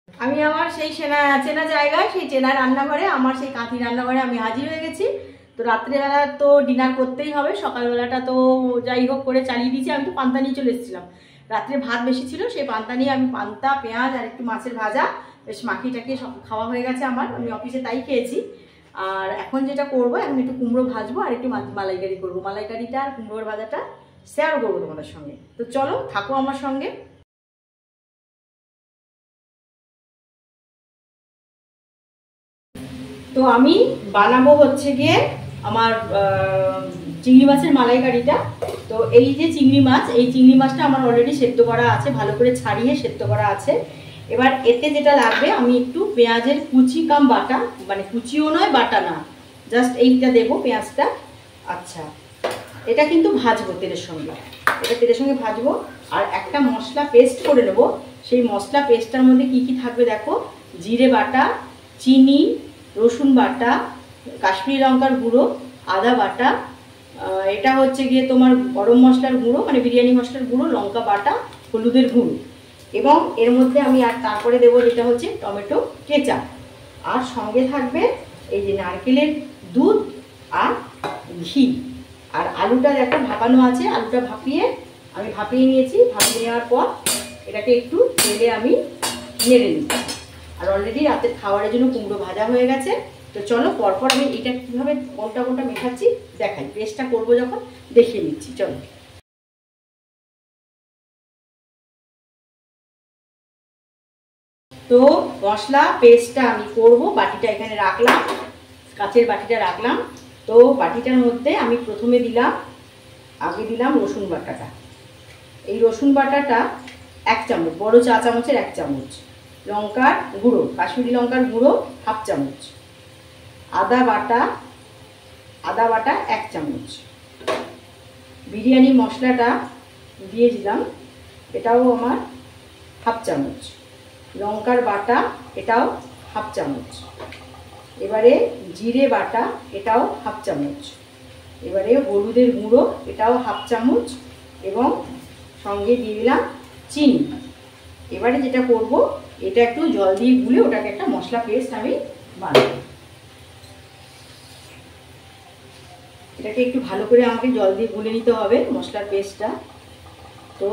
আমি আমার সেই চেনা জায়গায়, সেই চেনা রান্নাঘরে, আমার সেই কাঁথি রান্নাঘরে আমি হাজির হয়ে গেছি। তো রাত্রেবেলা তো ডিনার করতেই হবে, সকালবেলাটা তো যাই হোক করে চালিয়ে দিয়েছি। আমি তো পান্তা নিয়ে চলে এসেছিলাম, রাত্রে ভাত বেশি ছিল, সেই পান্তা নিয়ে আমি পান্তা, পেঁয়াজ আর একটু মাছের ভাজা বেশ মাখিয়ে টাকিয়ে সব খাওয়া হয়ে গেছে আমার। আমি অফিসে তাই খেয়েছি। আর এখন যেটা করবো, এখন একটু কুমড়ো ভাজবো আর একটু মালাইকারি করবো। মালাইকারিটা আর কুমড়োর ভাজাটা শেয়ার করবো তোমাদের সঙ্গে। তো চলো থাকো আমার সঙ্গে। তো আমি বানাবো হচ্ছে গিয়ে আমার চিংড়ি মাছের মালাইকারিটা। তো এই যে চিংড়ি মাছ, এই চিংড়ি মাছটা আমার অলরেডি সেদ্ধ করা আছে, ভালো করে ছাড়িয়ে সেদ্ধ করা আছে। এবার এতে যেটা লাগবে, আমি একটু পেঁয়াজের কুচি কাম বাটা, মানে কুচিও নয় বাটা না, জাস্ট এইটা দেবো পেঁয়াজটা। আচ্ছা, এটা কিন্তু ভাজবো তেলের সঙ্গে, এটা তেলের সঙ্গে ভাজবো। আর একটা মশলা পেস্ট করে নেবো। সেই মশলা পেস্টটার মধ্যে কি কি থাকবে দেখো, জিরে বাটা, চিনি, রসুন বাটা, কাশ্মীরি লঙ্কার গুঁড়ো, আদা বাটা, এটা হচ্ছে গিয়ে তোমার গরম মশলার গুঁড়ো মানে বিরিয়ানি মশলার গুঁড়ো, লঙ্কা বাটা, হলুদের গুঁড়ো, এবং এর মধ্যে আমি আর তারপরে দেবো যেটা হচ্ছে টমেটো কেচাপ। আর সঙ্গে থাকবে এই যে নারকেলের দুধ আর ঘি। আর আলুটা দেখো ভাপানো আছে, আলুটা আমি ভাপিয়ে নিয়েছি। ভাপিয়ে নেওয়ার পর এটাকে একটু তেলে আমি নেড়ে নিচ্ছি। আর অলরেডি রাতের খাওয়ারের জন্য কুমড়ো ভাজা হয়ে গেছে। তো চলো পরপর আমি এটা কীভাবে কোনটা কোনটা মেশাচ্ছি দেখাই, পেস্টটা করবো যখন দেখিয়ে নিচ্ছি। চলো। তো মশলা পেস্টটা আমি করব, বাটিটা এখানে রাখলাম, কাচের বাটিটা রাখলাম। তো বাটিটার মধ্যে আমি প্রথমে আগে দিলাম রসুন বাটাটা। এই রসুন বাটাটা 1 চামচ, বড় চা চামচের 1 চামচ। লঙ্কার গুঁড়ো, কাশ্মীরি লঙ্কার গুঁড়ো 1/2 চামচ। আদা বাটা 1 চামচ। বিরিয়ানি মশলাটা দিয়ে দিলাম, এটাও আমার 1/2 চামচ। লঙ্কার বাটা এটাও 1/2 চামচ। এবারে জিরে বাটা এটাও 1/2 চামচ। এবারে হলুদের গুঁড়ো এটাও 1/2 চামচ, এবং সঙ্গে দিয়ে দিলাম চিনি। এবারে যেটা করব, এটা একটু জল দিয়ে গুলে ওটাকে একটা মশলা পেস্ট আমি বানাবো। এটাকে একটু ভালো করে আমাকে জল দিয়ে গুলে নিতে হবে মশলার পেস্টটা। তো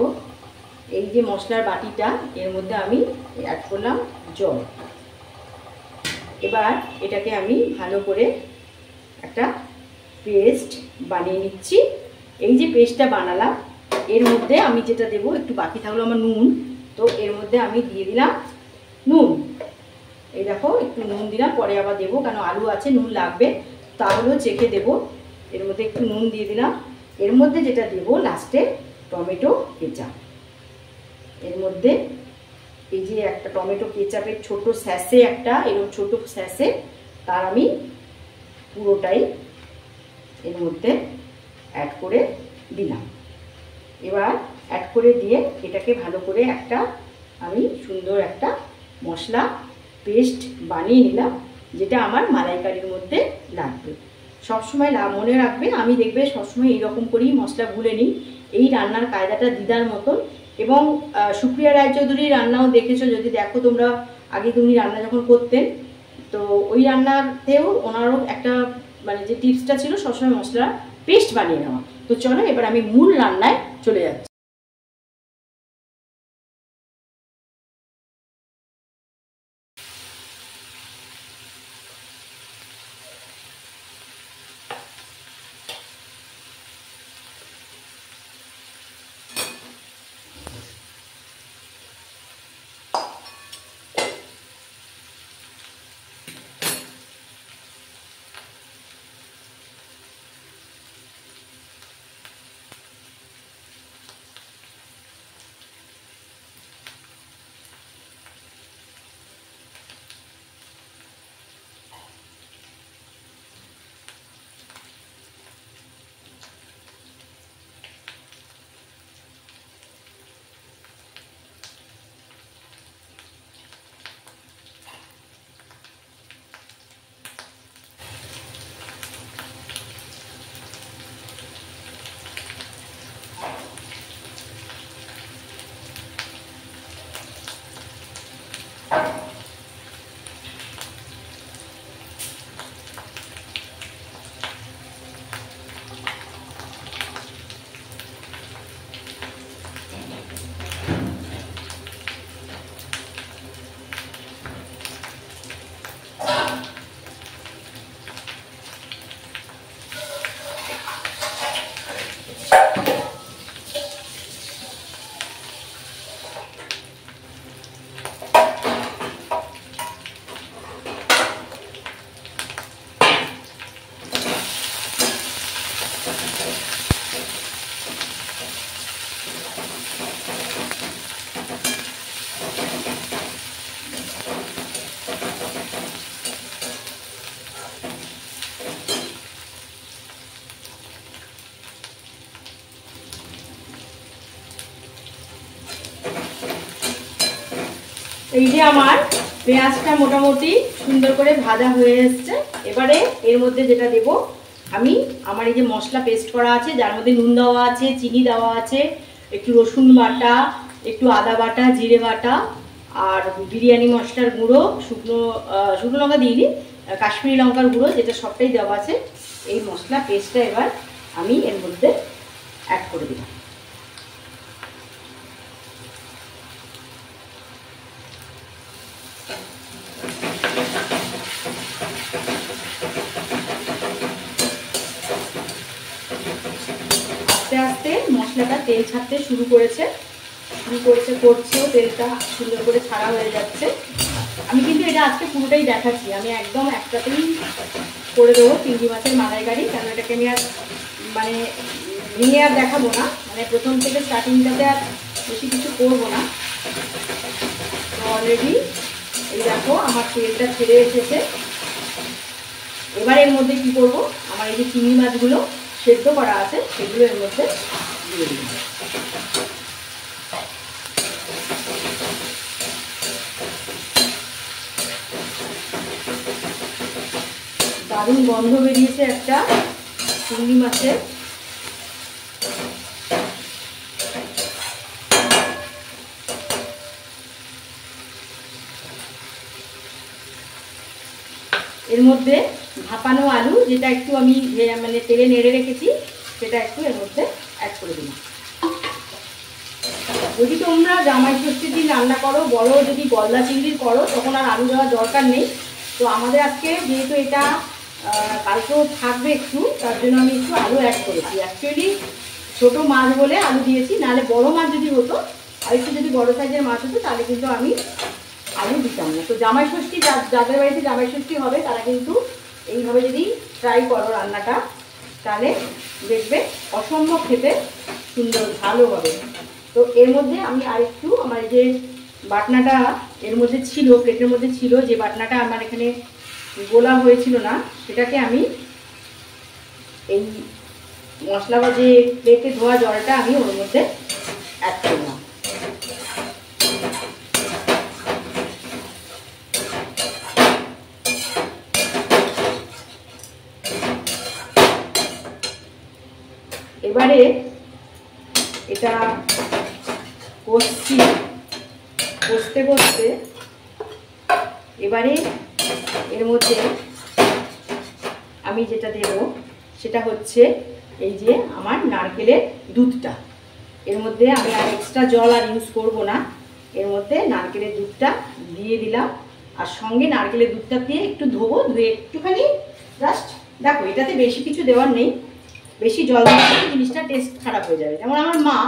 এই যে মশলার বাটিটা, এর মধ্যে আমি অ্যাড করলাম জল। এবার এটাকে আমি ভালো করে একটা পেস্ট বানিয়ে নিচ্ছি। এই যে পেস্টটা বানালাম, এর মধ্যে আমি যেটা দেবো, একটু বাকি থাকলো আমার নুন। তো এর মধ্যে আমি দিয়ে দিলাম নুন। এই দেখো একটু নুন দিলাম, পরে আবার দেবো, কেন আলু আছে, নুন লাগবে, তাহলেও চেখে দেবো। এর মধ্যে একটু নুন দিয়ে দিলাম। এর মধ্যে যেটা দেবো লাস্টে, টমেটো কেচাপ। এর মধ্যে এই যে একটা টমেটো কেচাপের ছোট স্যাশে, একটা এরকম ছোট স্যাশে, তার আমি পুরোটাই এর মধ্যে অ্যাড করে দিলাম। এবার অ্যাড করে দিয়ে এটাকে ভালো করে একটা আমি সুন্দর একটা মশলা পেস্ট বানিয়ে নিলাম, যেটা আমার মালাইকারির মধ্যে লাগবে। সবসময় মনে রাখবে, আমি দেখবে সবসময় এইরকম করেই মশলা গুলে নিই। এই রান্নার কায়দাটা দিদার মতন। এবং সুপ্রিয়া রায়চৌধুরীর রান্নাও দেখেছো, যদি দেখো তোমরা, আগে উনি রান্না যখন করতেন, তো ওই রান্নাতেও ওনারও একটা মানে যে টিপসটা ছিল সবসময় মশলা পেস্ট বানিয়ে নেওয়া। তো চলো এবার আমি মূল রান্নায় চলে যাচ্ছি। এই যে আমার পেঁয়াজটা মোটামুটি সুন্দর করে ভাজা হয়ে এসছে। এবারে এর মধ্যে যেটা দেব আমি, আমার এই যে মশলা পেস্ট করা আছে, যার মধ্যে নুন দেওয়া আছে, চিনি দেওয়া আছে, একটু রসুন বাটা, একটু আদা বাটা, জিরে বাটা, আর বিরিয়ানি মশলার গুঁড়ো, শুকনো লঙ্কা দিইনি, কাশ্মীরি লঙ্কার গুঁড়ো, যেটা সবটাই দেওয়া আছে। এই মশলা পেস্টটা এবার আমি এর মধ্যে অ্যাড করে দিলাম। আস্তে আস্তে মশলাটা তেল ছাড়তে শুরু করেছে, করছেও, তেলটা সুন্দর করে ছাড়া হয়ে যাচ্ছে। আমি কিন্তু এটা আজকে পুরোটাই দেখাচ্ছি, আমি একদম একটাতেই করে দেবো চিংড়ি মাছের মালাইকারি, কারণ এটাকে আমি আর মানে ভেঙে আর দেখাবো না, মানে প্রথম থেকে স্টার্টিংটাতে আর বেশি কিছু করবো না। তো অলরেডি এই দেখো আমার তেলটা ছেড়ে এসেছে। এবার এর মধ্যে কি করব, আমার এই যে চিংড়ি মাছগুলো সেদ্ধ করা আছে সেগুলো এর মধ্যে দিয়ে দিই। দারুণ গন্ধ বেরিয়েছে একটা চিংড়ি মাছের। এর মধ্যে ভাপানো আলু, যেটা একটু আমি মানে তেলে নেড়ে রেখেছি, সেটা একটু এর মধ্যে অ্যাড করে দিলাম। যদি তোমরা জামাই ষষ্ঠীর দিন রান্না করো, বড় যদি গলদা চিংড়ির করো, তখন আর আলু দেওয়ার দরকার নেই। তো আমাদের আজকে যেহেতু এটা কালকেও থাকবে একটু, তার জন্য আমি একটু আলু অ্যাড করেছি। অ্যাকচুয়ালি ছোটো মাছ বলে আলু দিয়েছি, নাহলে বড় মাছ যদি হতো, আর একটু যদি বড় সাইজের মাছ হতো, তাহলে কিন্তু আমি আলু দিতাম না। তো জামাই ষষ্ঠী, যাদের বাড়িতে জামাই ষষ্ঠী হবে তারা কিন্তু এইভাবে যদি ট্রাই করো রান্নাটা, তাহলে দেখবে অসম্ভব খেতে সুন্দর ভালো হবে। তো এর মধ্যে আমি আরেকটু, আমার যে বাটনাটা এর মধ্যে ছিল, প্লেটের মধ্যে ছিল, যে বাটনাটা আমার এখানে গোলা হয়েছিল না, সেটাকে আমি এই মশলা বা যে প্লেটে ধোয়া জলটা আমি ওর মধ্যে অ্যাড করলাম। এবারে এটা কষতে কষতে এবারে এর মধ্যে আমি যেটা দেব সেটা হচ্ছে এই যে আমার নারকেলের দুধটা। এর মধ্যে আমি আর এক্সট্রা জল আর ইউজ করব না, এর মধ্যে নারকেলের দুধটা দিয়ে দিলাম। আর সঙ্গে নারকেলের দুধটা দিয়ে একটু ধোবো, ধুয়ে একটুখানি জাস্ট, দেখো এটাতে বেশি কিছু দেওয়ার নেই, বেশি জল দিলে জিনিসটা টেস্ট খারাপ হয়ে যাবে। যেমন আমার মা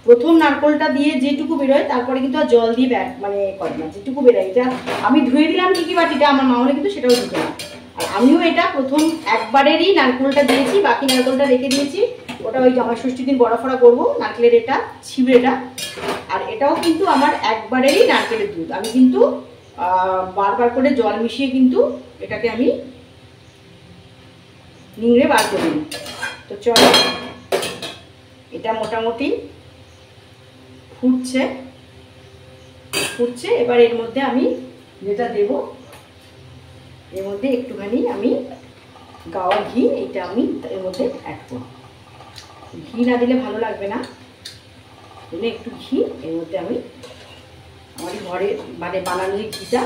প্রথম নারকেলটা দিয়ে যেটুকু বেরোয়, তারপরে কিন্তু আর জল দিয়ে মানে করে না, যেটুকু বেরোয়। এটা আমি ধুয়ে দিলাম ঠিকই বাটিটা, আমার মা হলে কিন্তু সেটাও দিত না। আর আমিও এটা প্রথম একবারেরই নারকেলটা দিয়েছি, বাকি নারকেলটা রেখে দিয়েছি, ওটা ওই জামাই ষষ্ঠীর দিন বড়া ফড়া করবো, নারকেলের এটা ছিবড়েটা। আর এটাও কিন্তু আমার একবারেরই নারকেলের দুধ, আমি কিন্তু বারবার করে জল মিশিয়ে কিন্তু এটাকে আমি নিংড়ে বার করে নিই। তো চলো, এটা মোটামুটি ফুটছে। এবার এর মধ্যে আমি যেটা দেব, এর মধ্যে একটুখানি আমি গাওয়া ঘি, এটা আমি এর মধ্যে অ্যাড করব। ঘি না দিলে ভালো লাগবে না, এজন্য একটু ঘি এর মধ্যে আমি আমার ঘরে মানে বানানো যে ঘিটা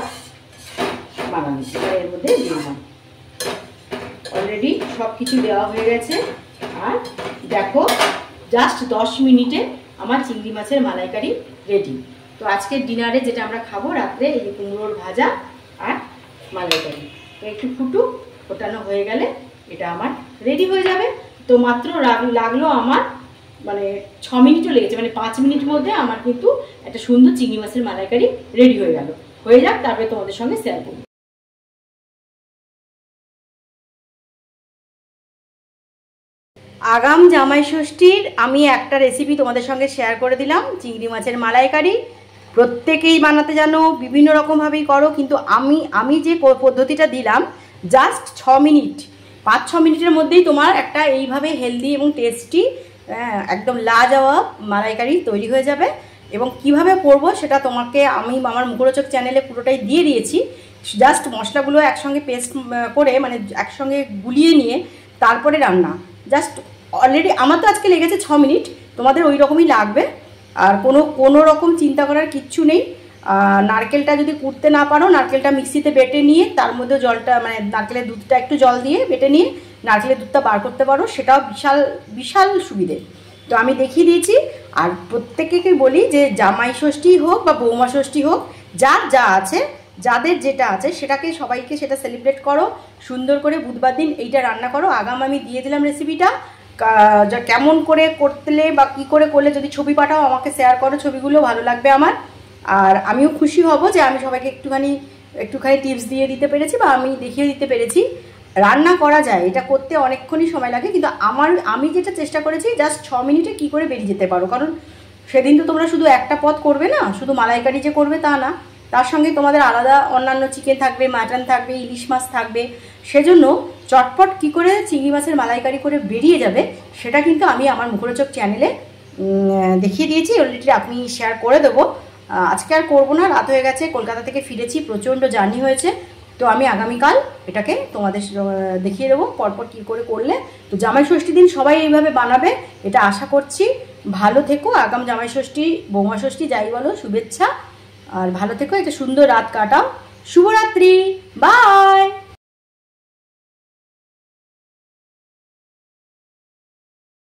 বানানো, সেটা এর মধ্যে দিলাম। অলরেডি সব কিছু দেওয়া হয়ে গেছে। আর দেখো, জাস্ট 10 মিনিটে আমার চিংড়ি মাছের মালাইকারি রেডি। তো আজকের ডিনারে যেটা আমরা খাবো রাত্রে, এই যে কুমড়োর ভাজা আর মালাইকারি। তো একটু ফোটানো হয়ে গেলে এটা আমার রেডি হয়ে যাবে। তো মাত্র লাগলো আমার মানে 6 মিনিটও লেগেছে, মানে 5 মিনিটের মধ্যে আমার কিন্তু একটা সুন্দর চিংড়ি মাছের মালাইকারি রেডি হয়ে গেল। হয়ে যাক, তারপরে তোমাদের সঙ্গে শেয়ার করব। আগাম জামাই ষষ্ঠীর আমি একটা রেসিপি তোমাদের সঙ্গে শেয়ার করে দিলাম, চিংড়ি মাছের মালাইকারি। প্রত্যেকেই বানাতে জানো, বিভিন্ন রকমভাবেই করো, কিন্তু আমি যে পদ্ধতিটা দিলাম, জাস্ট 6 মিনিট, 5-6 মিনিটের মধ্যেই তোমার একটা এইভাবে হেলদি এবং টেস্টি একদম লাজবাব মালাইকারি তৈরি হয়ে যাবে। এবং কিভাবে করব সেটা তোমাকে আমি আমার মুখরোচক চ্যানেলে পুরোটাই দিয়ে দিয়েছি। জাস্ট মশলাগুলো একসঙ্গে পেস্ট করে মানে একসঙ্গে গুলিয়ে নিয়ে তারপরে রান্না। জাস্ট অলরেডি আমার তো আজকে লেগেছে 6 মিনিট, তোমাদের ওই রকমই লাগবে। আর কোনো রকম চিন্তা করার কিচ্ছু নেই। নারকেলটা যদি কুটতে না পারো, নারকেলটা মিক্সিতে বেটে নিয়ে তার মধ্যে জলটা মানে নারকেলের দুধটা একটু জল দিয়ে বেটে নিয়ে নারকেলের দুধটা বার করতে পারো, সেটাও বিশাল বিশাল সুবিধে। তো আমি দেখিয়ে দিয়েছি। আর প্রত্যেককে বলি যে জামাই ষষ্ঠী হোক বা বৌমা ষষ্ঠী হোক, যার যা আছে, যাদের যেটা আছে সেটাকে সবাইকে সেটা সেলিব্রেট করো, সুন্দর করে বুধবার দিন এইটা রান্না করো। আগাম আমি দিয়ে দিলাম রেসিপিটা, যা কেমন করে করতে বা কী করে করলে যদি ছবি পাঠাও আমাকে শেয়ার করো, ছবিগুলো ভালো লাগবে আমার। আর আমিও খুশি হব যে আমি সবাইকে একটুখানি টিপস দিয়ে দিতে পেরেছি বা আমি দেখিয়ে দিতে পেরেছি। রান্না করা যায়, এটা করতে অনেকক্ষণই সময় লাগে, কিন্তু আমি যেটা চেষ্টা করেছি জাস্ট 6 মিনিটে কী করে বেরিয়ে যেতে পারো। কারণ সেদিন তো তোমরা শুধু একটা পদ করবে না, শুধু মালাইকারি যে করবে তা না, তার সঙ্গে তোমাদের আলাদা অন্যান্য চিকেন থাকবে, মাটন থাকবে, ইলিশ মাছ থাকবে। সেজন্য চটপট কী করে চিংড়ি মাছের মালাইকারি করে বেরিয়ে যাবে সেটা কিন্তু আমি আমার মুখরোচক চ্যানেলে দেখিয়ে দিয়েছি অলরেডি, আপনি শেয়ার করে দেবো। আজকে আর করবো না, রাত হয়ে গেছে, কলকাতা থেকে ফিরেছি, প্রচণ্ড জার্নি হয়েছে। তো আমি আগামীকাল এটাকে তোমাদের দেখিয়ে দেবো পরপর কী করে করলে। তো জামাই ষষ্ঠী দিন সবাই এইভাবে বানাবে, এটা আশা করছি। ভালো থেকো, আগাম জামাই ষষ্ঠী বৌমা ষষ্ঠী যাই বলো শুভেচ্ছা। আর ভালো থেকো, একটা সুন্দর রাত কাটাও। শুভরাত্রি, বাই।